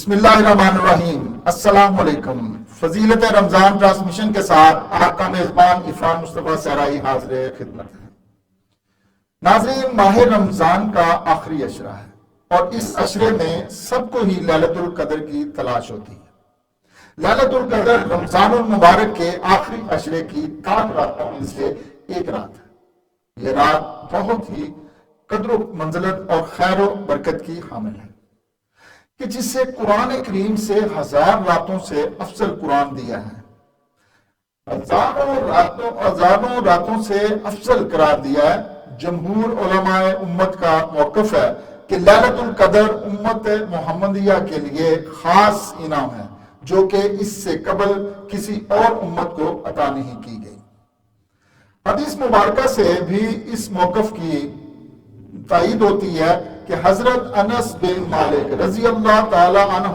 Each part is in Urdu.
بسم اللہ الرحمن الرحیم۔ السلام علیکم۔ فضیلت رمضان ٹرانسمیشن کے ساتھ آپ کا میزبان عرفان مصطفیٰ سہرائی حاضر خدمت ہے۔ ناظرین، ماہ رمضان کا آخری عشرہ ہے اور اس عشرے میں سب کو ہی لیلۃ القدر کی تلاش ہوتی ہے۔ لیلۃ القدر رمضان المبارک کے آخری عشرے کی 3 راتوں میں سے ایک رات ہے۔ یہ رات بہت ہی قدر و منزلت اور خیر و برکت کی حامل ہے کہ جس سے قرآن کریم سے 1000 راتوں سے افضل قرآن دیا ہے، ہزاروں راتوں سے افضل قرار دیا ہے۔ جمہور علماء امت کا موقف ہے کہ لیلۃ القدر امت محمدیہ کے لیے خاص انعام ہے جو کہ اس سے قبل کسی اور امت کو عطا نہیں کی گئی۔ حدیث مبارکہ سے بھی اس موقف کی تائید ہوتی ہے کہ حضرت انس بن مالک رضی اللہ تعالی عنہ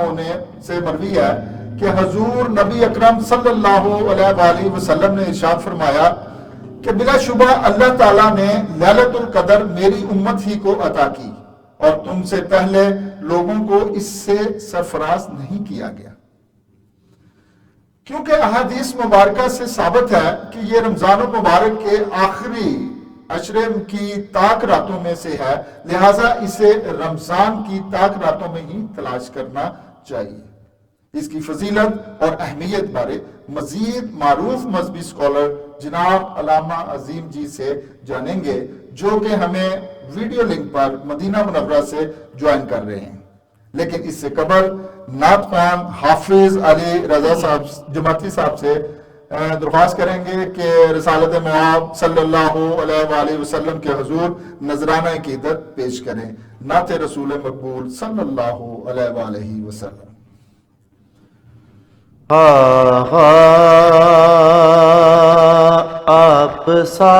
سے مروی ہے کہ حضور نبی اکرم صلی اللہ علیہ وآلہ وسلم نے ارشاد فرمایا کہ بلا شبہ اللہ تعالیٰ نے لیلۃ القدر میری امت ہی کو عطا کی اور تم سے پہلے لوگوں کو اس سے سرفراز نہیں کیا گیا، کیونکہ احادیث مبارکہ سے ثابت ہے کہ یہ رمضان المبارک کے آخری عشرے کی طاق راتوں میں سے ہے، لہٰذا اسے رمضان کی طاق راتوں میں ہی تلاش کرنا چاہیے۔ اس کی فضیلت اور اہمیت بارے مزید معروف مذہبی سکولر جناب علامہ عظیم جی سے جانیں گے، جو کہ ہمیں ویڈیو لنک پر مدینہ منورہ سے جوائن کر رہے ہیں۔ لیکن اس سے قبل نعت خوان حافظ علی رضا صاحب جماعتی صاحب سے درخواست کریں گے کہ رسالت مواب صلی اللہ علیہ وآلہ وسلم کے حضور نذرانہ عقیدت پیش کریں۔ نعت رسول مقبول صلی اللہ علیہ وآلہ وسلم۔ آپ سا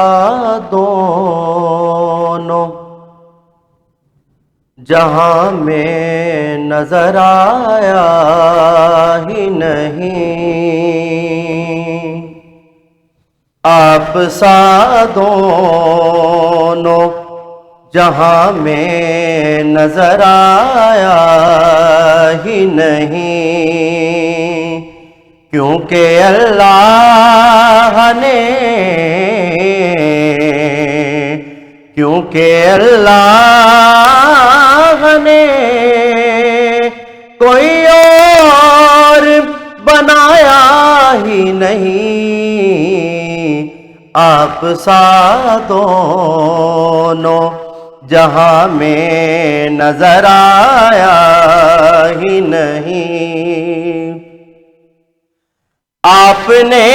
دونوں جہاں میں نظر آیا ہی نہیں، آپ سا دونوں جہاں میں نظر آیا ہی نہیں، کیونکہ اللہ نے کوئی اور بنایا ہی نہیں، آپ سا دونوں جہاں میں نظر آیا ہی نہیں۔ آپ نے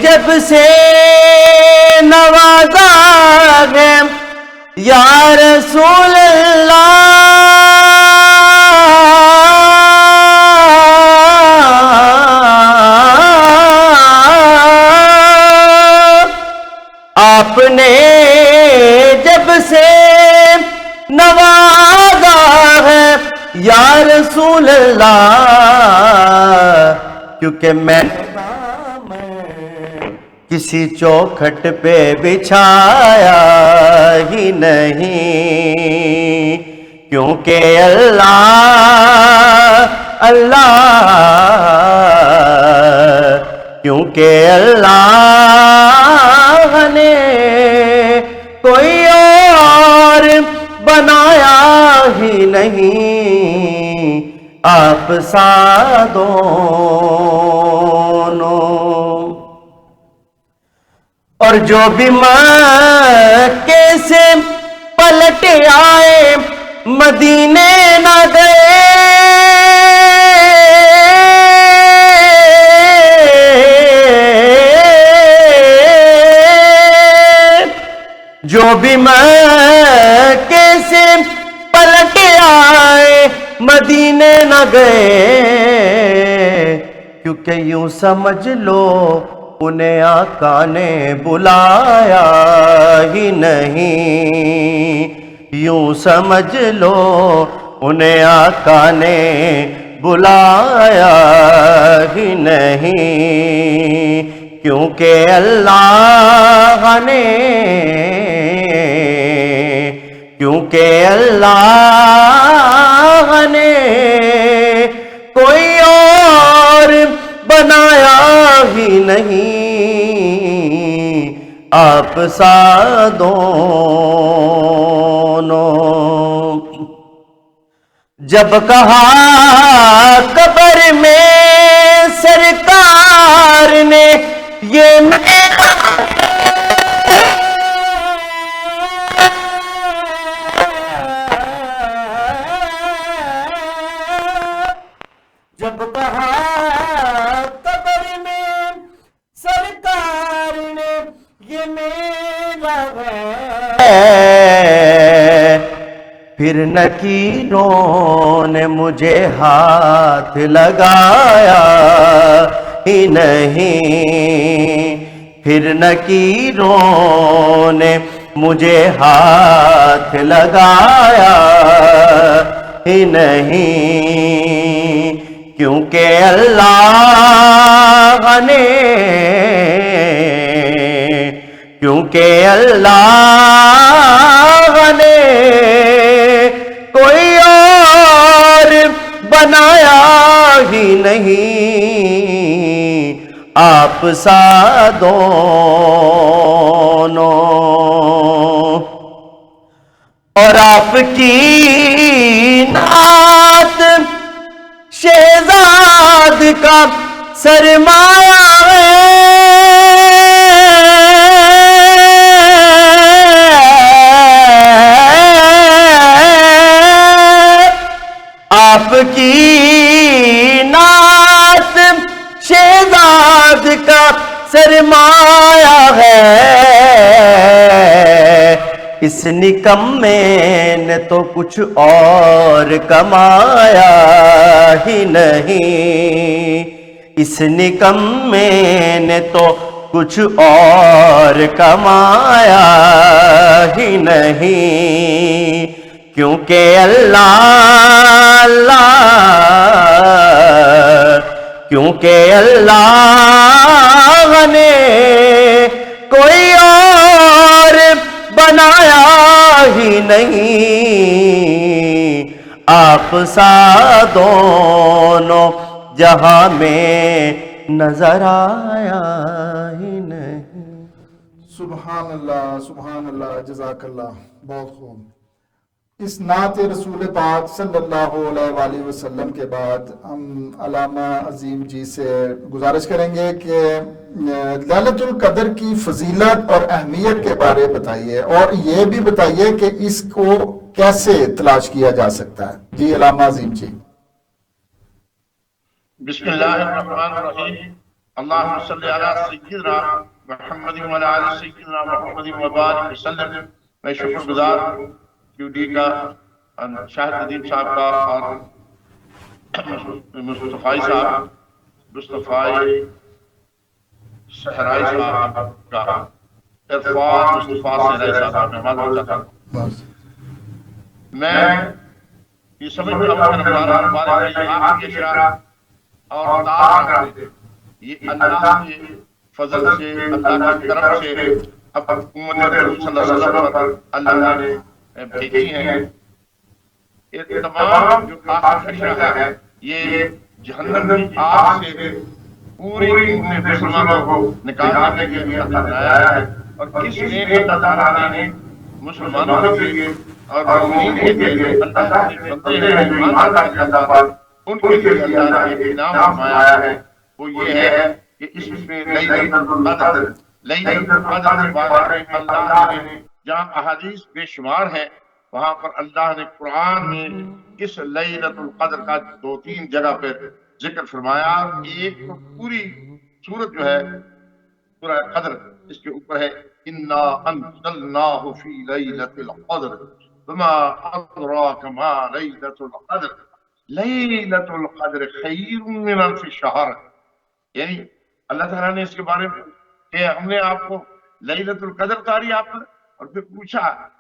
جب سے نوازا ہے یا رسول اللہ، آپ نے جب سے نوازا ہے یا رسول اللہ، کیونکہ میں کسی چوکھٹ پہ بچھایا ہی نہیں، کیونکہ کیونکہ اللہ نے کوئی اور بنایا ہی نہیں، آپ سا دونوں۔ اور جو بھی مکے سے پلٹ آئے مدینے نہ گئے، جو بھی مکے سے پلٹ آئے مدینے نہ گئے، کیونکہ یوں سمجھ لو انہیں آقا نے بلایا ہی نہیں، یوں سمجھ لو انہیں آقا نے بلایا ہی نہیں، کیونکہ اللہ نے کیونکہ اللہ نے آپ سا دونوں جب کہا قبر میں سرکار نے یہ میرا جب کہا قبر میں سرکار نے یہ میرا ہے پھر نکیروں نے مجھے ہاتھ لگایا ہی نہیں پھر نکیروں نے مجھے ہاتھ لگایا ہی نہیں کیونکہ اللہ نے کوئی اور بنایا ہی نہیں آپ سا دونوں اور آپ کی نعت شہزاد کا سرمایہ ہے آپ کی نعت شہزاد کا سرمایہ ہے اس نکمے نے تو کچھ اور کمایا ہی نہیں اس نکمے نے تو کچھ اور کمایا ہی نہیں کیونکہ اللہ نے کوئی اور بنایا ہی نہیں آپ سا دونوں جہاں میں نظر آیا ہی نہیں سبحان اللہ جزاک اللہ بہت خوب اس نعت رسول پاک صلی اللہ علیہ وآلہ وسلم کے بعد ہم علامہ عظیم جی سے گزارش کریں گے کہ ليلۃ القدر کی فضیلت اور اہمیت کے بارے بتائیے اور یہ بھی بتائیے کہ اس کو کیسے تلاش کیا جا سکتا ہے جی علامہ عظیم جی بسم اللہ الرحمن الرحیم اللہم صلی علی سیدنا محمد وعلی آل سیدنا محمد وبارک وسلم میں شکر گزار کیو ڈی کا شاہد ندیم صاحب کا اور مصطفی صاحب مصطفی صحرائی صاحب کا عرفان مصطفی صحرائی صاحب کا مہمان ہوتا تھا میں یہ سمجھتا ہوں کہ رمضان مبارک کا یہ آخری اشارہ اور تعالیٰ یہ اللہ کے فضل سے اللہ کی طرف سے اب امت رسول صلی اللہ علیہ وسلم پر اللہ نے بھیجی ہیں یہ تمام جو آخری اشارہ ہے یہ جہنم کی آگ سے پوری امت مسلمانوں کو نکالنے کے لیے اللہ نے آیا ہے اور کس نے اللہ تعالیٰ نے مسلمانوں کے لیے اور مومنین کے لیے اللہ کے بندے ہیں ایمان رکھنے اللہ پر ان کے لیے اللہ نے ایک انعام فرمایا ہے وہ یہ ہے کہ اس میں لیلۃ القدر کے بارے میں اللہ نے جہاں احادیث بے شمار ہیں وہاں پر اللہ نے قرآن میں اس لیلۃ القدر کا 2-3 جگہ پر ذکر فرمایا ایک پوری سورت جو ہے سورہ قدر اس کے اوپر ہے انا انزلناہ فی لیلۃ القدر وما ادراک ما لیلۃ القدر لیلۃ القدر خیر من الف شہر یعنی اللہ تعالیٰ نے اس کے بارے میں کہ ہم نے آپ کو لیلۃ القدر اتاری آپ نے اور پھر پوچھا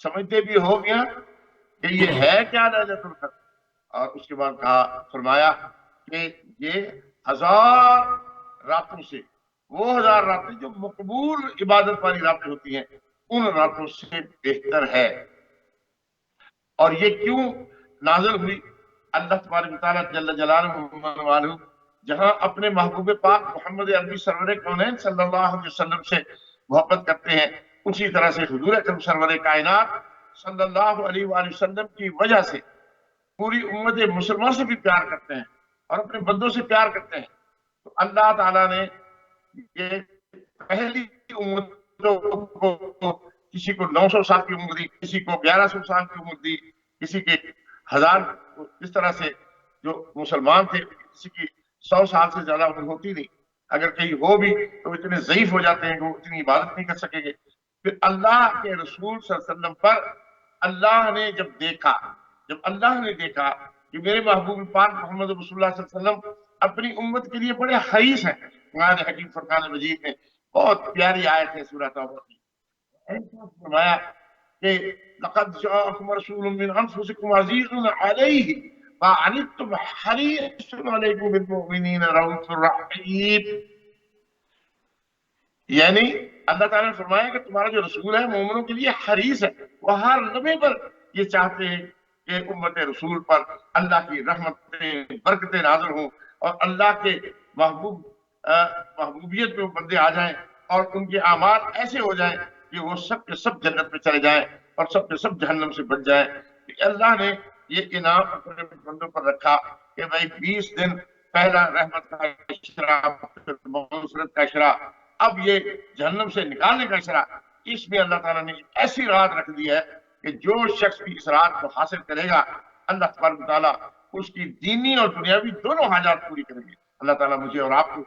سمجھتے بھی ہو گیا کہ یہ ہے کیا لیلۃ القدر اور اس کے بعد کہا فرمایا کہ یہ 1000 راتوں سے وہ 1000 راتیں جو مقبول عبادت والی راتیں ہوتی ہیں ان راتوں سے بہتر ہے اور یہ کیوں نازل ہوئی اللہ تبارک و تعالیٰ جل جلالہ جہاں اپنے محبوب پاک محمد عربی سرور کونین صلی اللہ علیہ وسلم سے محبت کرتے ہیں، اسی طرح سے حضور اکرم سرور کائنات صلی اللہ علیہ وآلہ وسلم کی وجہ سے پوری امت مسلمان سے بھی پیار کرتے ہیں اور اپنے بندوں سے پیار کرتے ہیں۔ تو اللہ تعالیٰ نے یہ پہلی امتوں کو، کسی کو 900 سال کی عمر دی، کسی کو 1100 سال کی عمر دی، کسی کے 1000، اس طرح سے جو مسلمان تھے کسی کی 100 سال سے زیادہ عمر ہوتی نہیں، اگر کہیں ہو بھی تو اتنے ضعیف ہو جاتے ہیں کہ وہ اتنی عبادت نہیں کر سکیں گے۔ پھر اللہ کے رسول صلی اللہ علیہ وسلم پر اللہ نے جب اللہ نے دیکھا کہ میرے محبوب پاک محمد رسول اللہ صلی اللہ علیہ وسلم اپنی امت کے لیے بڑے حریص ہیں، قرآن حکیم فرقان مجید میں بہت پیاری آیت ہے سورہ توبہ کی، فرمایا کہ لقد جاءکم رسول من انفسکم عزیز علیہ ما عنتم حریص علیکم بالمؤمنین رؤوف رحیم۔ یعنی اللہ تعالیٰ نے فرمایا کہ تمہارا جو رسول ہے مومنوں کے لیے حریص ہے، وہ ہر لمحے پر یہ چاہتے ہیں کہ امت رسول پر اللہ کی رحمتیں برکتیں نازل ہوں اور اللہ کے محبوبیت میں وہ بندے آ جائیں اور ان کے اعمال ایسے ہو جائیں کہ وہ سب کے سب جنت میں چلے جائیں اور سب کے سب جہنم سے بچ جائیں۔ اللہ نے یہ انعام اپنے بندوں پر رکھا کہ بھائی 20 دن پہلا رحمت کا اشرا، پھر مغفرت کا اشرا، اب یہ جہنم سے نکالنے کا اشرا، اس میں اللہ تعالیٰ نے ایسی رات رکھ دی ہے کہ جو شخص بھی اس رات کو حاصل کرے گا اللہ تبارک و تعالیٰ اس کی دینی اور دنیاوی دونوں حاجات پوری کریں گے۔ اللہ تعالیٰ مجھے اور آپ کو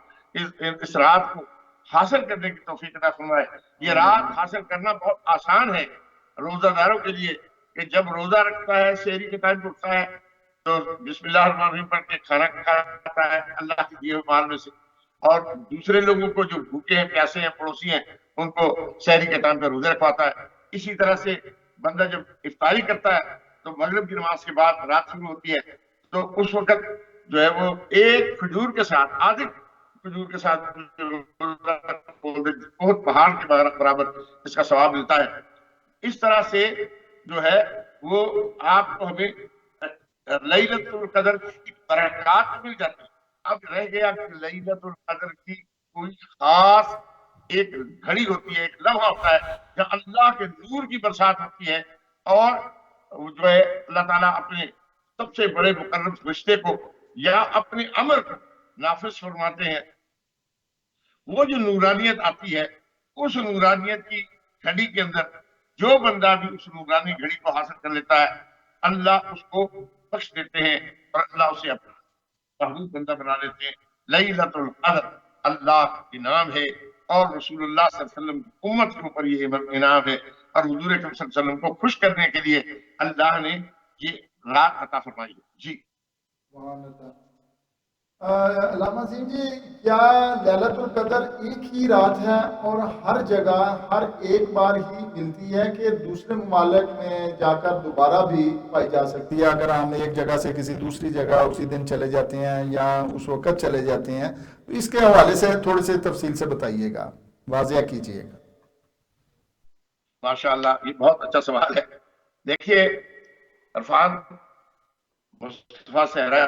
اس رات کو حاصل کرنے کی توفیق عطا فرمائے۔ یہ رات حاصل کرنا بہت آسان ہے روزہ داروں کے لیے کہ جب روزہ رکھتا ہے، سحری کے ٹائم اٹھتا ہے تو بسم اللہ الرحمن الرحیم پڑھ کے کھانا کھاتا ہے اللہ کے دیے ہوئے مال میں سے، اور دوسرے لوگوں کو جو بھوکے ہیں، پیاسے ہیں، پڑوسی ہیں، ان کو سحری کے ٹائم پہ روزے رکھواتا ہے۔ اسی طرح سے بندہ جب افطاری کرتا ہے تو مغرب کی نماز کے بعد رات شروع ہوتی ہے تو اس وقت جو ہے وہ ایک کھجور کے ساتھ، آدھے کھجور کے ساتھ بہت پہاڑ کے برابر اس کا ثواب ملتا ہے۔ اس طرح سے جو ہے وہ آپ کو ہمیں لیلۃ القدر کی برکات مل جاتی ہے۔ اب رہ گیا کہ لیلۃ القدر کی کوئی خاص ایک گھڑی ہوتی ہے، ایک لمحہ ہوتا ہے جہاں اللہ کے نور کی برسات ہوتی ہے اور جو ہے اللہ تعالیٰ اپنے سب سے بڑے مقرب فرشتے کو یا اپنے امر کو نافذ فرماتے ہیں۔ وہ جو نورانیت آتی ہے، اس نورانیت کی گھڑی کے اندر جو بندہ بھی اس نورانی گھڑی کو حاصل کر لیتا ہے اللہ اس کو بخش دیتے ہیں اور اللہ اسے اپنا محبوب بندہ بنا لیتے ہیں۔ لیلۃ القدر اللہ کا انعام ہے اور رسول اللہ صلی اللہ علیہ وسلم کی امت کے اوپر یہ انعام ہے، اور حضور اکرم صلی اللہ علیہ وسلم کو خوش کرنے کے لیے اللہ نے یہ رات عطا فرمائی ہے۔ جی علامہ عظیم جی، کیا لیلۃ القدر ایک ہی رات ہے اور ہر جگہ ہر ایک بار ہی ملتی ہے کہ دوسرے ممالک میں جا کر دوبارہ بھی پائی جا سکتی ہے؟ اگر ہم ایک جگہ سے کسی دوسری جگہ اسی دن چلے جاتے ہیں یا اس وقت چلے جاتے ہیں تو اس کے حوالے سے تھوڑی سی تفصیل سے بتائیے گا، واضح کیجیے گا۔ ماشاءاللہ، یہ بہت اچھا سوال ہے۔ دیکھیے عرفان مصطفیٰ صحرا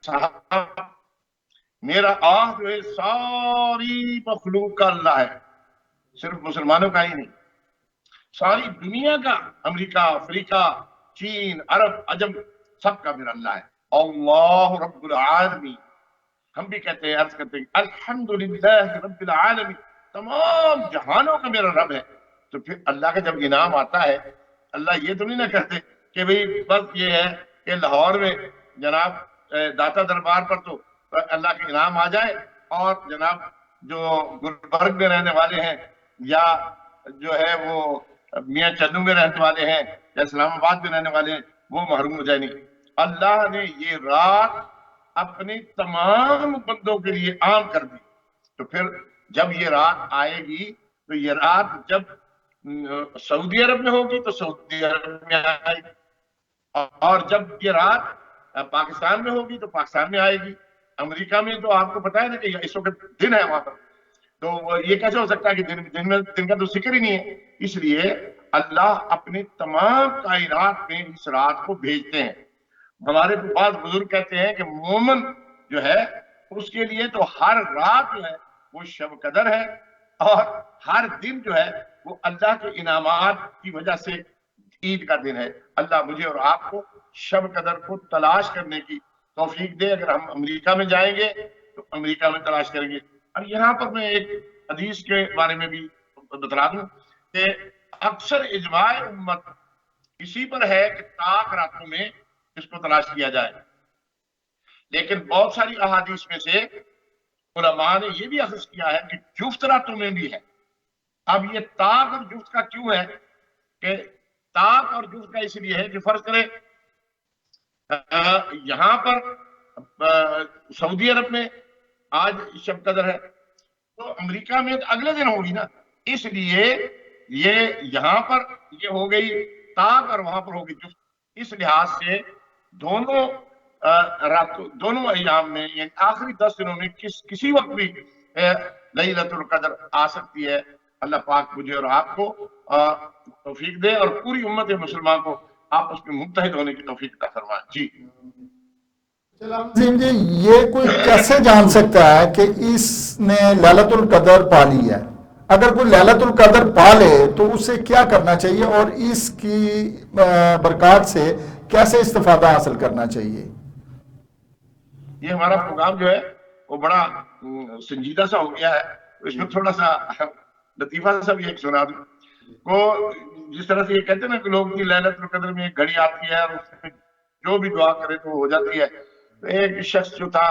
صاحب، میرا جو ہے ساری مخلوق کا اللہ ہے، صرف مسلمانوں کا ہی نہیں، ساری دنیا کا، امریکہ، افریقہ، چین، عرب، عجم، سب کا میرا اللہ ہے۔ اللہ رب العالمین، ہم بھی کہتے ہیں، عرض کرتے ہیں الحمدللہ رب العالمین، تمام جہانوں کا میرا رب ہے۔ تو پھر اللہ کا جب انعام آتا ہے، اللہ یہ تو نہیں نہ کہتے کہ بھئی بس یہ ہے کہ لاہور میں جناب داتا دربار پر تو اللہ کے انعام آ جائے اور جناب جو گلبرگ میں رہنے والے ہیں یا جو ہے وہ میاں چنو میں رہنے والے ہیں یا اسلام آباد میں رہنے والے ہیں وہ محروم ہو جائے نہیں۔ اللہ نے یہ رات اپنے تمام بندوں کے لیے عام کر دی۔ تو پھر جب یہ رات آئے گی تو یہ رات جب سعودی عرب میں ہوگی تو سعودی عرب میں آئے گی، اور جب یہ رات پاکستان میں ہوگی تو پاکستان میں آئے گی۔ امریکہ میں تو آپ کو پتا ہے نا کہ اس وقت دن ہے وہاں پر، تو یہ کیسے ہو سکتا ہے کہ دن کا تو ذکر ہی نہیں ہے۔ اس لیے اللہ اپنے تمام کائنات میں اس رات کو بھیجتے ہیں۔ ہمارے بعض بزرگ کہتے ہیں کہ مومن جو ہے اس کے لیے تو ہر رات جو ہے وہ شب قدر ہے، اور ہر دن جو ہے وہ اللہ کے انعامات کی وجہ سے عید کا دن ہے. اللہ مجھے اور آپ کو شب قدر کو تلاش کرنے کی توفیق دے. اگر ہم امریکہ میں جائیں گے تو امریکہ میں تلاش کریں گے. اور یہاں پر میں ایک حدیث کے بارے میں بھی بتلا دوں کہ اکثر اجماع امت اسی پر ہے کہ طاق راتوں میں اس کو تلاش کیا جائے، لیکن بہت ساری احادیث میں سے علماء نے یہ بھی اخذ کیا ہے کہ جفت راتوں میں بھی ہے. اب یہ طاق اور جفت کا کیوں ہے کہ طاق اور جفت کا اس لیے ہے کہ فرض کرے یہاں پر سعودی عرب میں آج شب قدر ہے تو امریکہ میں اگلے دن ہوگی نا، اس لیے یہ یہاں پر یہ ہو گئی طاق اور وہاں پر ہوگی جفت. اس لحاظ سے دونوں راتوں دونوں ایام میں یعنی آخری 10 دنوں میں کسی وقت بھی لیلۃ القدر آ سکتی ہے. اللہ پاک مجھے اور آپ کو توفیق دے اور پوری امت مسلمان کو آپس میں متحد ہونے کی توفیق عطا فرمائے. جی عظیم جی، یہ کوئی کیسے جان سکتا ہے کہ اس نے لیلۃ القدر پا لی ہے؟ اگر کوئی لیلۃ القدر پا لے تو اسے کیا کرنا چاہیے اور اس کی برکات سے کیسے استفادہ حاصل کرنا چاہیے؟ یہ ہمارا پروگرام جو ہے وہ بڑا سنجیدہ سا ہو گیا ہے، اس میں تھوڑا سا لطیفہ سا بھی ایک سنا دوں کو. جس طرح سے یہ کہتے ہیں نا کہ لوگ کی لیلۃ القدر میں ایک گھڑی آتی ہے اور اس میں جو بھی دعا کرے تو ہو جاتی ہے. تو ایک شخص جو تھا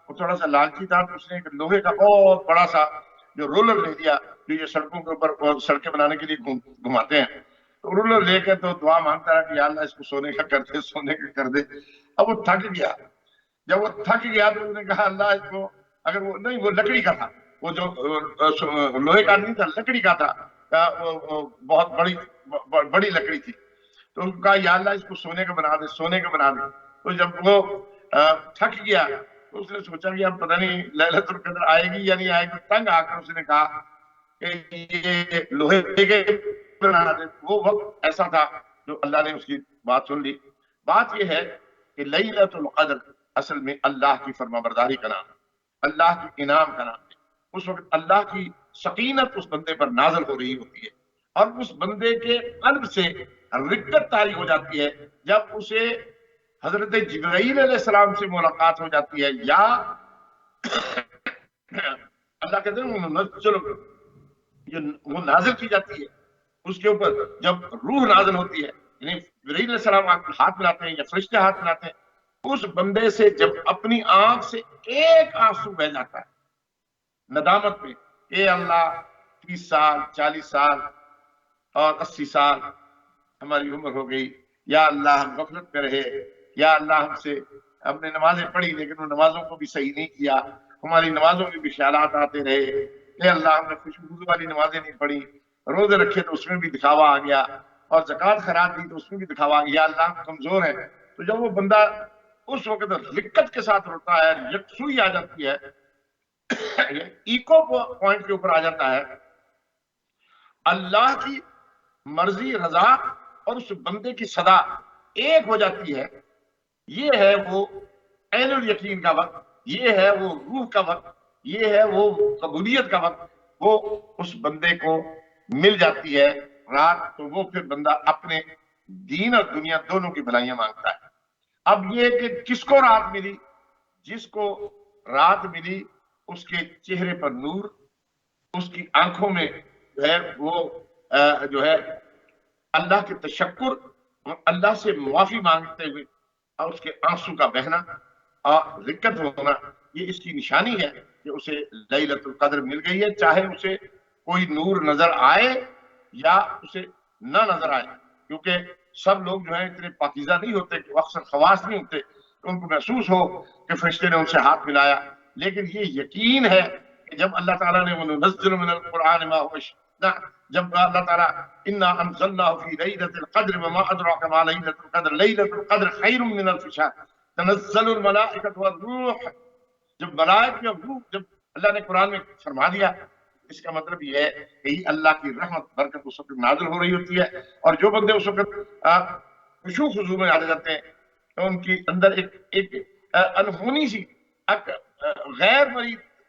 وہ تھوڑا سا لالچی تھا، تو اس نے ایک لوہے کا بہت بڑا سا جو رولر لے لیا جو یہ سڑکوں کے اوپر سڑکیں بنانے کے لیے گھماتے ہیں. تو رولر لے کے تو دعا مانگتا رہا کہ یا اللہ اس کو سونے کا کر دے، سونے کا کر دے. اب وہ تھک گیا. جب وہ تھک گیا تو اس نے کہا اللہ اس کو اگر وہ نہیں، وہ لکڑی کا تھا، وہ جو لوہے کا نہیں تھا، لکڑی کا تھا، بہت بڑی لکڑی تھی. تو اس کو کہا یا اللہ اس کو سونے کا بنا دے، سونے کا بنا دے. تو جب وہ تھک گیا تو اس نے سوچا کہ اب پتہ نہیں لیلۃ القدر آئے گی یا نہیں آئے گی. تنگ آ کر اس نے کہا کہ یہ لوہے کے بنا دے. وہ وقت ایسا تھا جو اللہ نے اس کی بات سن لی. بات یہ ہے کہ لیلۃ القدر اصل میں اللہ کی فرما برداری کا نام، اللہ کی انعام کا نام ہے. اس وقت اللہ کی سکینت اس بندے پر نازل ہو رہی ہوتی ہے اور اس بندے کے قلب سے رقت طاری ہو جاتی ہے جب اسے حضرت جبرائیل علیہ السلام سے ملاقات ہو جاتی ہے، یا اللہ کہتے ہیں وہ نازل کی جاتی ہے اس کے اوپر. جب روح نازل ہوتی ہے یعنی جبرائیل علیہ السلام ہاتھ ملاتے ہیں یا فرشتے ہاتھ ملاتے ہیں، اس بندے سے جب اپنی آنکھ سے ایک آنسو بہ جاتا ہے ندامت میں، اے اللہ 30 سال 40 سال اور 80 سال ہماری عمر ہو گئی، یا اللہ ہم غفلت میں رہے، یا اللہ ہم نے نمازیں پڑھی لیکن وہ نمازوں کو بھی صحیح نہیں کیا، ہماری نمازوں میں بھی خیالات آتے رہے، اے اللہ ہم نے خوشبو والی نمازیں نہیں پڑھی، روزے رکھے تو اس میں بھی دکھاوا آ گیا، اور زکوٰۃ خیرات دی تو اس میں بھی دکھاوا آ گیا، یا اللہ ہم کمزور ہیں. تو جب وہ بندہ اس وقت رقت کے ساتھ روتا ہے، یکسوئی آ جاتی ہے، ایکو پوائنٹ کے اوپر آ جاتا ہے، اللہ کی مرضی رضا اور اس بندے کی صدا ایک ہو جاتی ہے. یہ ہے وہ عین الیقین کا وقت، یہ ہے وہ روح کا وقت، یہ ہے وہ قبولیت کا وقت. وہ اس بندے کو مل جاتی ہے رات، تو وہ پھر بندہ اپنے دین اور دنیا دونوں کی بھلائیاں مانگتا ہے. اب یہ کہ کس کو رات ملی؟ جس کو رات ملی اس کے چہرے پر نور، اس کی آنکھوں میں جو ہے وہ جو ہے اللہ کے تشکر اور اللہ سے معافی مانگتے ہوئے اور اس کے آنسو کا بہنا اور رقت ہونا، یہ اس کی نشانی ہے کہ اسے لیلۃ القدر مل گئی ہے، چاہے اسے کوئی نور نظر آئے یا اسے نہ نظر آئے. کیونکہ سب لوگ جو ہیں اتنے پاکیزہ نہیں ہوتے، اکثر خواص نہیں ہوتے تو ان کو محسوس ہو کہ فرشتے نے ان سے ہاتھ ملایا. لیکن یہ یقین ہے کہ جب اللہ تعالیٰ نے وَنُنَزِّلُ مِنَ الْقُرْآنِ مَا هُوَ شِفَاءٌ، جب اللہ تعالیٰ اِنَّا أَنزَلْنَاهُ فِي لَيْلَةِ الْقَدْرِ وَمَا أَدْرَاكَ مَا لَيْلَةُ الْقَدْرِ لَيْلَةُ الْقَدْرِ خَيْرٌ مِنَ أَلْفِ شَهْرٍ تَنَزَّلُ الْمَلَائِكَةُ وَالرُّوحُ. جب ملائکہ اور روح جب اللہ نے قرآن میں فرما دیا، اس کا مطلب یہ ہے کہ یہ اللہ کی رحمت برکت اس وقت نازل ہو رہی ہوتی ہے. اور جو بندے اس وقت خشوع خضوع میں آ جاتے ہیں تو ان کی اندر ایک انہونی سی غیر مرئی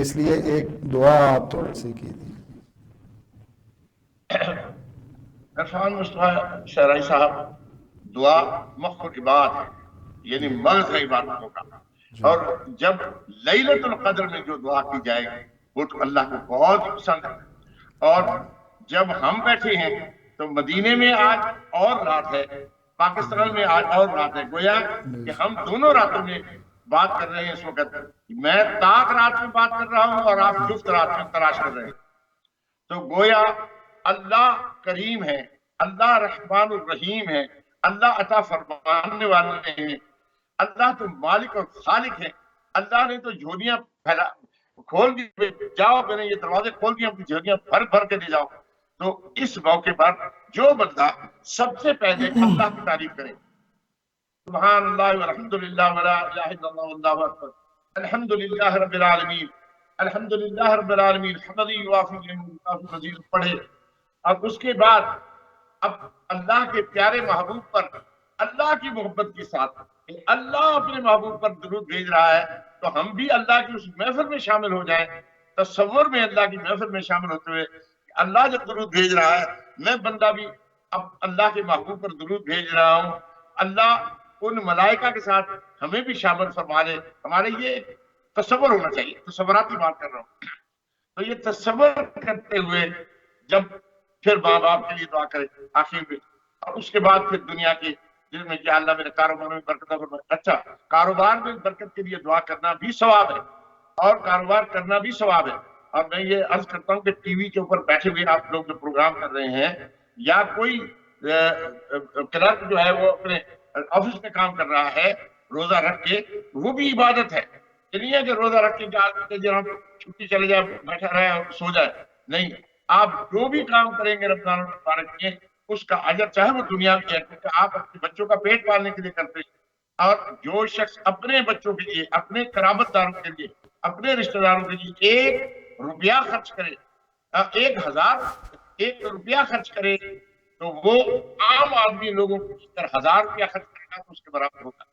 اس لیے ایک دعا آپ تھوڑی سی کیجیے. عرفان مصطفیٰ شرعی صاحب، دعا مخ کی بات ہے، یعنی مغز ہے عبادتوں کا. اور جب لیلۃ القدر میں جو دعا کی جائے وہ تو اللہ کو بہت ہی پسند ہے. اور جب ہم بیٹھے ہیں تو مدینے میں آج اور رات ہے، پاکستان میں آج اور رات ہے. گویا کہ ہم دونوں راتوں میں بات کر رہے ہیں اس وقت. میں طاق رات میں بات کر رہا ہوں اور آپ جفت رات میں تلاش کر رہے ہیں. تو گویا اللہ کریم ہے، اللہ رحمان الرحیم ہے، اللہ عطا فرمانے والے ہیں، اللہ تو مالک اور خالق ہے. اللہ نے تو جھولیاں پھیلا کھول دی، جاؤ میں نے یہ دروازے کھول دیے، اپنی جھولیاں بھر بھر کے لے جاؤ. تو اس موقع پر جو بندہ سب سے پہلے اللہ کی تعریف کرے، سبحان اللہ والحمدللہ ولا الہ الا اللہ واللہ اکبر، الحمدللہ رب العالمین، الحمدللہ رب العالمین حمدی یوافی نعمہ مزید پڑھے. اور اس کے بعد اب اللہ کے پیارے محبوب پر اللہ کی محبت کے ساتھ، اللہ اپنے محبوب پر درود بھیج رہا ہے تو ہم بھی اللہ کی اس محفل میں شامل ہو جائیں. تصور میں اللہ کی محفل میں شامل ہوتے ہوئے اللہ جب درود بھیج رہا ہے، میں بندہ بھی اب اللہ کے محبوب پر درود بھیج رہا ہوں. اللہ ان ملائکہ کے ساتھ ہمیں بھی شامل فرما لے. ہمارے یہ تصور ہونا چاہیے، تصوراتی بات کر رہا ہوں. تو یہ تصور کرتے ہوئے جب پھر ماں باپ کے لیے دعا کرے آخر میں، اور اس کے بعد پھر دنیا کے جن میں کہ اللہ میرے کاروبار میں برکت فرمائے. اچھا، کاروبار میں برکت کے لیے دعا کرنا بھی ثواب ہے اور کاروبار کرنا بھی ثواب ہے. اور میں یہ عرض کرتا ہوں کہ ٹی وی کے اوپر بیٹھے ہوئے آپ لوگ جو پروگرام کر رہے ہیں، یا کوئی کلرک جو ہے وہ اپنے آفس میں کام کر رہا ہے روزہ رکھ کے، وہ بھی عبادت ہے. یہ نہیں ہے کہ روزہ رکھ کے جناب چھٹی چلے جائے، بیٹھا رہے اور سو جائے. نہیں، آپ جو بھی کام کریں گے رمضان المبارک میں اس کا اجر چاہے وہ دنیا میں ہے، کیونکہ آپ اپنے بچوں کا پیٹ پالنے کے لیے کرتے ہیں. اور جو شخص اپنے بچوں کے لیے، اپنے قرابت داروں کے لیے، اپنے رشتہ داروں کے لیے 1 روپیہ خرچ کرے، 1 خرچ کرے، تو وہ عام آدمی لوگوں کو 1000 روپیہ خرچ کرے گا تو اس کے برابر ہوگا.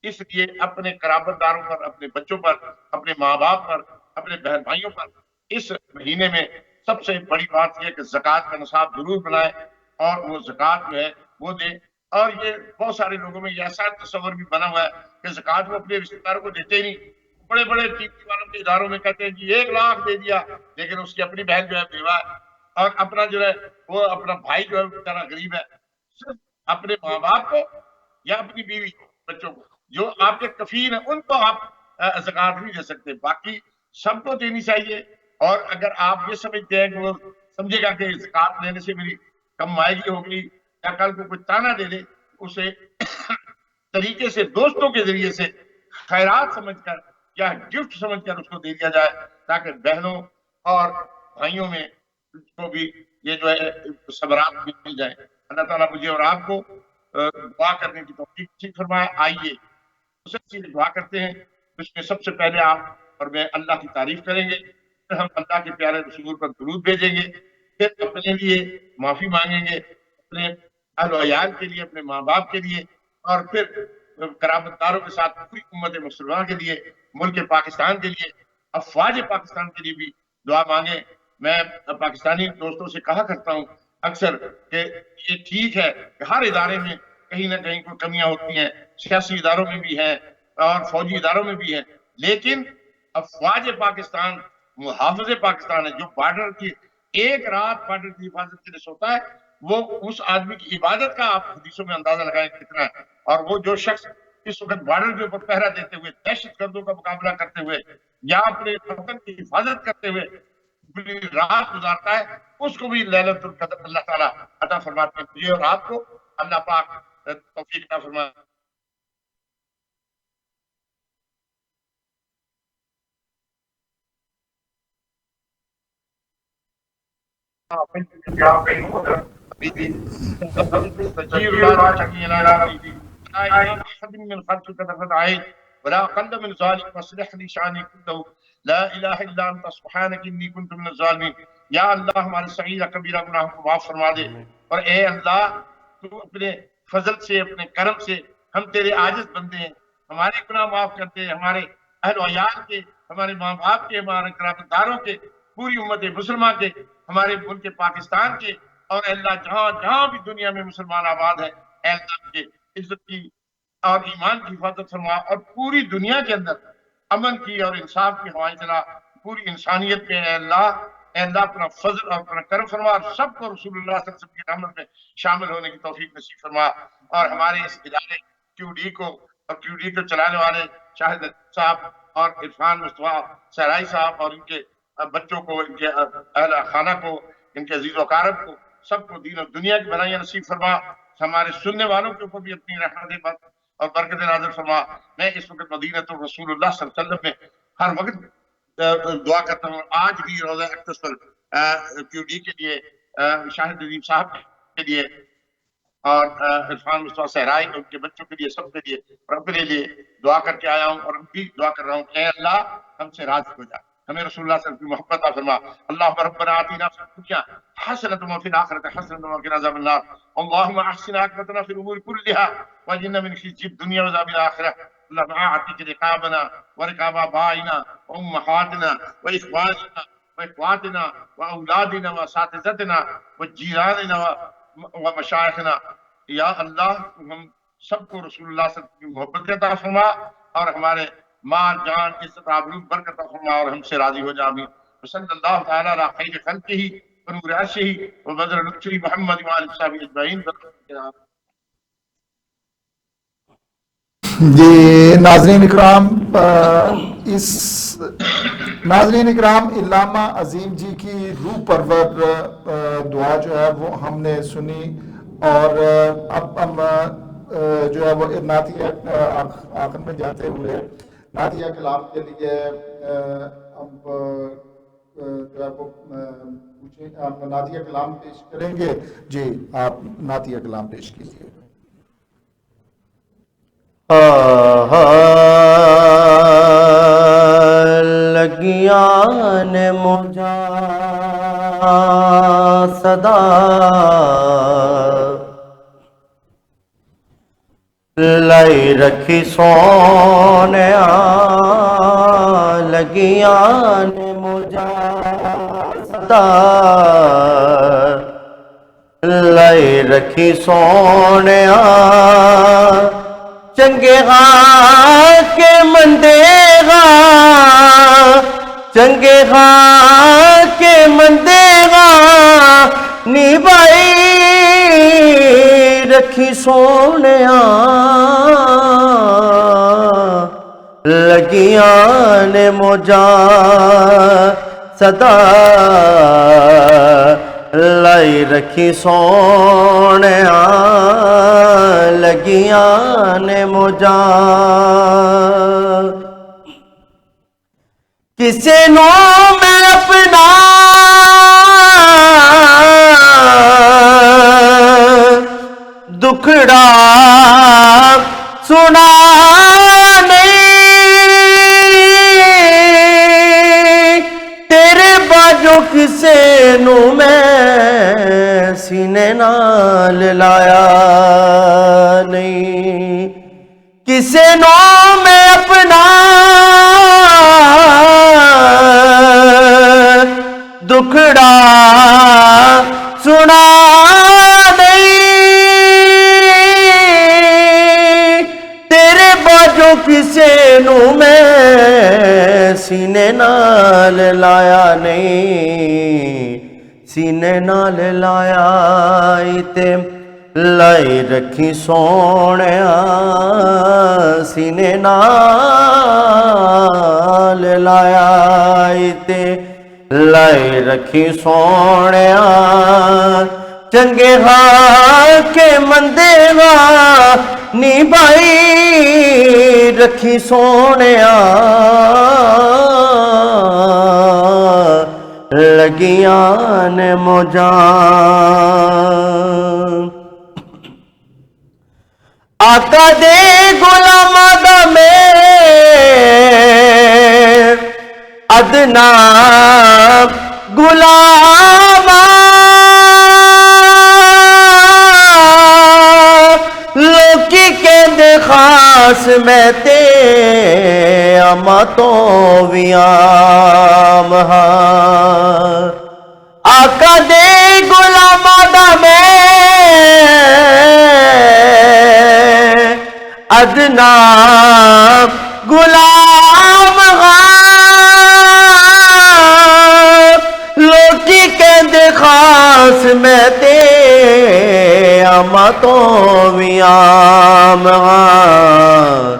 اس لیے اپنے قرابت داروں پر، اپنے بچوں پر، اپنے ماں باپ پر، اپنے بہن بھائیوں پر اس مہینے میں سب سے بڑی بات یہ کہ زکوٰۃ کا نصاب ضرور بنائے اور وہ زکوٰۃ جو ہے وہ دے. اور یہ بہت سارے لوگوں میں یہ ایسا تصور بھی بنا ہوا ہے کہ زکوٰۃ وہ اپنے رشتے داروں کو دیتے ہی نہیں. بڑے بڑے ٹی وی والوں کے اداروں میں کہتے ہیں جی 1 لاکھ دے دیا، لیکن اس کی اپنی بہن جو ہے بیوہ ہے، اور اپنا جو ہے وہ اپنا بھائی جو ہے بیچارہ غریب ہے. صرف اپنے ماں باپ کو یا اپنی بیوی کو، بچوں کو جو آپ کے کفیل ہیں ان کو آپ زکوٰۃ نہیں دے سکتے، باقی سب کو دینی چاہیے. اور اگر آپ یہ سمجھتے ہیں کہ وہ سمجھے گا کہ زکوٰۃ لینے سے میری کم آئیگی ہوگی یا کل کو کوئی تانا دے دے، اسے طریقے سے دوستوں کے ذریعے سے خیرات سمجھ کر یا گفٹ سمجھ کر اس کو دے دیا جائے، تاکہ بہنوں اور بھائیوں میں کو بھی یہ جو ہے صبرات مل جائے. اللہ تعالیٰ مجھے اور آپ کو دعا کرنے کی توفیق نصیب فرمائے. آئیے اسے دعا کرتے ہیں. اس میں سب سے پہلے آپ اور میں اللہ کی تعریف کریں گے، پھر ہم اللہ کے پیارے رسول پر درود بھیجیں گے، پھر اپنے لیے معافی مانگیں گے، اپنے اہل و عیال کے لیے، اپنے ماں باپ کے لیے، اور پھر قرابت داروں کے ساتھ پوری امت مسلمہ کے لیے، ملک پاکستان کے لیے، افواج پاکستان کے لیے بھی دعا مانگیں. میں پاکستانی دوستوں سے کہا کرتا ہوں اکثر کہ یہ ٹھیک ہے کہ ہر ادارے میں کہیں نہ کہیں کوئی کمیاں ہوتی ہیں، سیاسی اداروں میں بھی ہیں اور فوجی اداروں میں بھی ہیں، لیکن افواج پاکستان، محافظ پاکستان ہے جو بارڈر کی 1 رات بارڈر کی حفاظت کے لیے سوتا ہے، وہ اس آدمی کی عبادت کا آپ حدیثوں میں اندازہ لگائیں کتنا ہے. اور وہ جو شخص اس وقت بارڈر کے اوپر پہرا دیتے ہوئے، دہشت گردوں کا مقابلہ کرتے ہوئے یا اپنے وطن کی حفاظت کرتے ہوئے پوری رات گزارتا ہے، اس کو بھی لیلۃ القدر اللہ تعالیٰ عطا فرماتے ہیں. مجھے اور آپ کو اللہ پاک توفیق عطا فرمائے. ولا اقل من ذلك واصلح لي شاني كله لا الہ الا انت سبحانك انی كنت من الظالمین. یا اللہ ہمارے صغیرہ کبیرہ گناہوں کو معاف فرما دے، اور اے اللہ تو اپنے فضل سے، اپنے کرم سے، ہم تیرے عاجز بندے ہیں، ہمارے گناہ معاف کر دے، ہمارے اہل و عیال کے ہمارے ماں باپ کے، ہمارے قرابت داروں کے، پوری امت مسلمہ کے، ہمارے ملک پاکستان کے، اور اے اللہ جہاں جہاں بھی دنیا میں مسلمان آباد ہے، اے اللہ کے عزت کی اور ایمان کی حفاظت فرما، اور پوری دنیا کے اندر امن کی اور انصاف کی ہوائیں چلا، پوری انسانیت میں اے اللہ اپنا فضل اور اپنا کرم فرما، اور سب کو رسول اللہ صلی اللہ علیہ وسلم کی رحمت میں شامل ہونے کی توفیق نصیب فرما، اور ہمارے اس ادارے کیو ڈی کو اور کیو ڈی کو چلانے والے شاہد صاحب اور عرفان مصطفیٰ سرائی صاحب اور ان کے بچوں کو، ان کے اہل خانہ کو، ان کے عزیز و اقارب کو، سب کو دین اور دنیا کی بھلائیاں نصیب فرما، ہمارے سننے والوں کے اوپر بھی اپنی رحمت اور برکت نازل فرما۔ میں اس وقت مدینہ رسول اللہ صلی اللہ علیہ وسلم میں ہر وقت دعا کرتا ہوں، آج بھی روزہ اقدس پر کیو ڈی کے لیے، شاہد نظیم صاحب کے لیے، اور عرفان مصطفیٰ صحرائی ان کے بچوں کے لیے، سب کے لیے، اور اپنے لیے دعا کر کے آیا ہوں، اور اب بھی دعا کر رہا ہوں، اے اللہ ہم سے راضی ہو جا، ہمیں رسول اللہ صلی اللہ علیہ وسلم کی محبت عطا فرما۔ اللہم ربنا آتنا فی الدنیا حسنۃ وفی الآخرۃ حسنۃ وقنا عذاب النار، اللہم احسن عاقبتنا فی الامور کلها واجرنا من خزي الدنيا وعذاب الآخرة، اللهم اعتق رقابنا ورقاب آبائنا وأمهاتنا وإخواننا وإخواتنا وأولادنا وأساتذتنا وجيراننا ومشائخنا، یا اللہ ہم سب کو رسول اللہ صلی اللہ علیہ وسلم کی محبت عطا فرما، اور ہمارے مال جان عزت آبرو برکت عطا فرما، اور ہم سے راضی ہو جا، آمین۔ وصلی اللہ تعالی علی خیر خلقہ ونور عرشہ وبدر لطفہ محمد وآلہ وصحبہ اجمعین۔ جی ناظرین اکرام، علامہ عظیم جی کی روح پرور دعا جو ہے وہ ہم نے سنی، اور اب ہم جو ہے وہ نعتیہ آخر میں جاتے ہوئے نعتیہ کلام کے لیے اب جو ہے وہ ہم نعتیہ کلام پیش کریں گے۔ جی آپ نعتیہ کلام پیش کیجیے۔ لگیاں نے مجھا صدا لائی رکھی سونیا، لگیاں نے مجھا صدا لائی رکھی سونیا، چنگے غاں کے مندے غاں، چنگے غاں کے مندے غاں نبھائی رکھی سونیا، لگیاں نے مجھا صدا لائی رکھی سونیا، لگیاں نے مجھا کسے نو میں اپنا دکھڑا سنا جو کسے نو میں سینے نال لایا نہیں، کسے نو میں اپنا دکھڑا سنا نہیں، تیرے باجو کسے نو میں سینے نال لایا نہیں، سینے نال لایا تے لائی رکھی سونیا، سینے نال لایا تے لائی رکھی سونیا، چنگے ہاں کے مندے ہاں نبھائی رکھی سونیا، لگیاں نے مجھا آقا دے غلاماں دا میں ادنا غلام، لوکی کہندے خاص میں تے اما تو بھی عام ہاں آقا دے غلاماں دا میں ادنا غلام ہاں لوکی کہندے خاص میں تے اما تو بھی عام ہاں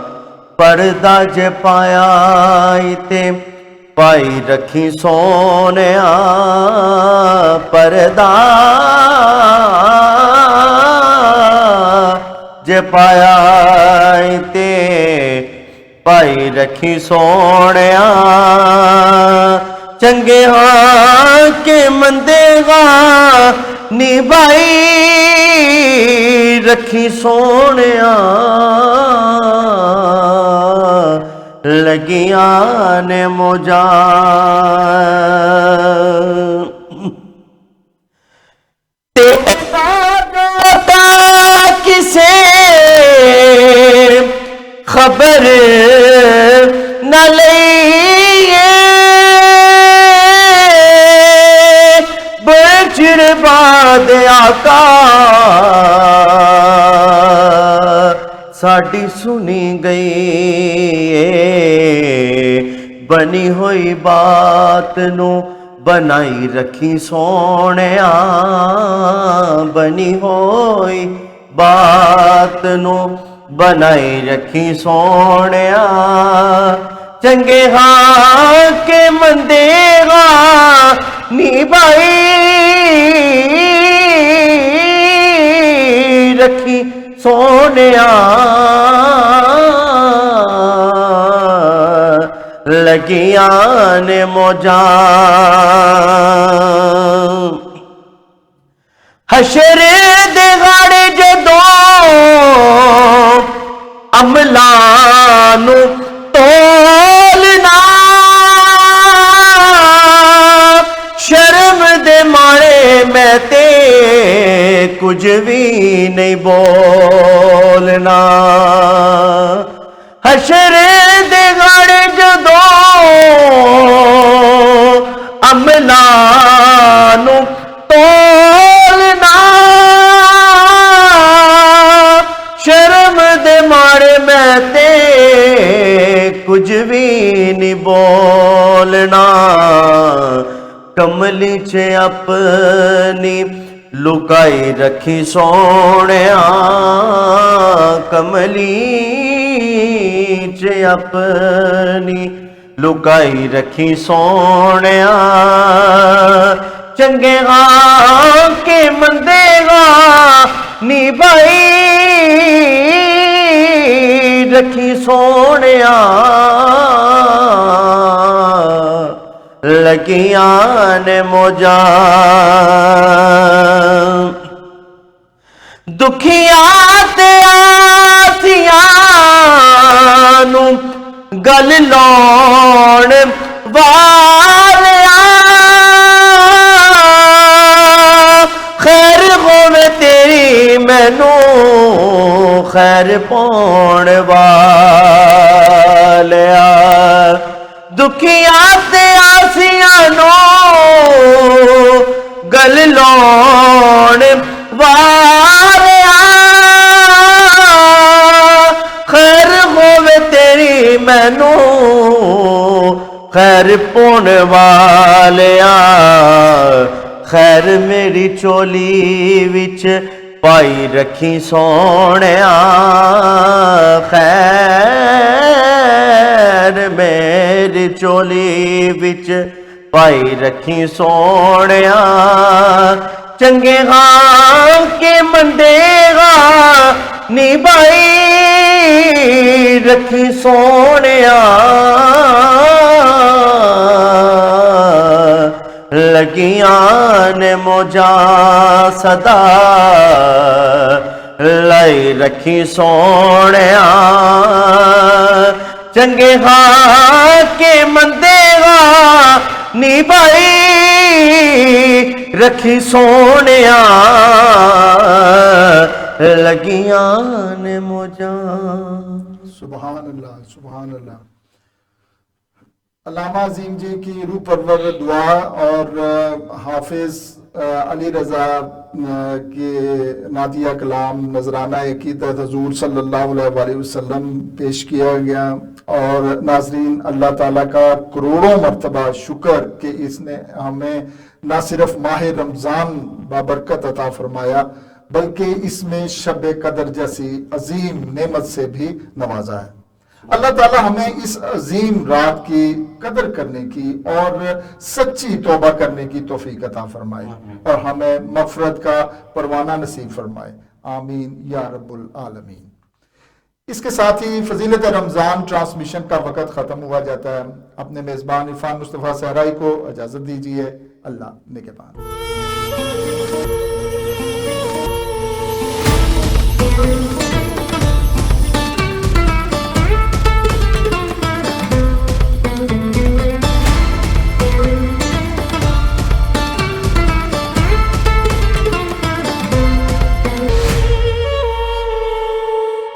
پردہ جے پایا تے پائی رکھی سونیا پردہ جے پایا تے پائی رکھی سونیا چنگے ہاں کے مندے ہاں نبھائی رکھی سونیا لگیاں نے مجھا تیرا کسے خبر نہ لئیے بچر بعد آقا ساڑی سنی گئی بنی ہوئی بات نو بنائی رکھی سونیا بنی ہوئی بات نو بنائی رکھی سونیا چنگے ہاں کے مندے ہاں نبھائی رکھی سونیا لگیاں نے مجھا حشر دے غاڑے جدوں عملانو تولنا شرم دے مارے میں تے کچھ بھی نہیں بولنا حشر دے غاڑے جدوں عملانو تولنا شرم دے مارے میں تے کچھ بھی نہیں بولنا کملی چھے اپنی لکائی رکھی سونیا کملی چھے اپنی لکائی رکھی سونیا چنگے ہاں کے مندے ہاں نبھائی رکھی سونیا لگیاں نے مجھا دکھیاں تے آسیاں نو گل لون والیاں خیر ہووے تیری مینوں خیر پاؤن والیا دکھیاں تے آسیاں نو گل لون والیا خیر ہووے تیری مینوں خیر پاؤن والیا خیر میری چولی وچ پائی رکھی سونیا خیر میری چولی وچ پائی رکھی سونیا چنگے ہاں کے مندے ہاں نبھائی رکھی سونیا لگیاں نے مجھا صدا لائی رکھی سونیا چنگے ہاں کے مندے ہاں نبھائی رکھی سونیا لگیاں نے مجھا سبحان اللہ سبحان اللہ. علامہ عظیم جی کی روح پرور دعا اور حافظ علی رضا کے نعتیہ کلام نذرانہ عقیدت حضور صلی اللہ علیہ وآلہ وسلم پیش کیا گیا، اور ناظرین اللہ تعالیٰ کا کروڑوں مرتبہ شکر کہ اس نے ہمیں نہ صرف ماہ رمضان بابرکت عطا فرمایا بلکہ اس میں شب قدر جیسی عظیم نعمت سے بھی نوازا ہے۔ اللہ تعالیٰ ہمیں اس عظیم رات کی قدر کرنے کی اور سچی توبہ کرنے کی توفیق عطا فرمائے اور ہمیں مغفرت کا پروانہ نصیب فرمائے، آمین یا رب العالمین۔ اس کے ساتھ ہی فضیلت رمضان ٹرانسمیشن کا وقت ختم ہوا جاتا ہے۔ اپنے میزبان عرفان مصطفیٰ صحرائی کو اجازت دیجیے، اللہ نگہبان۔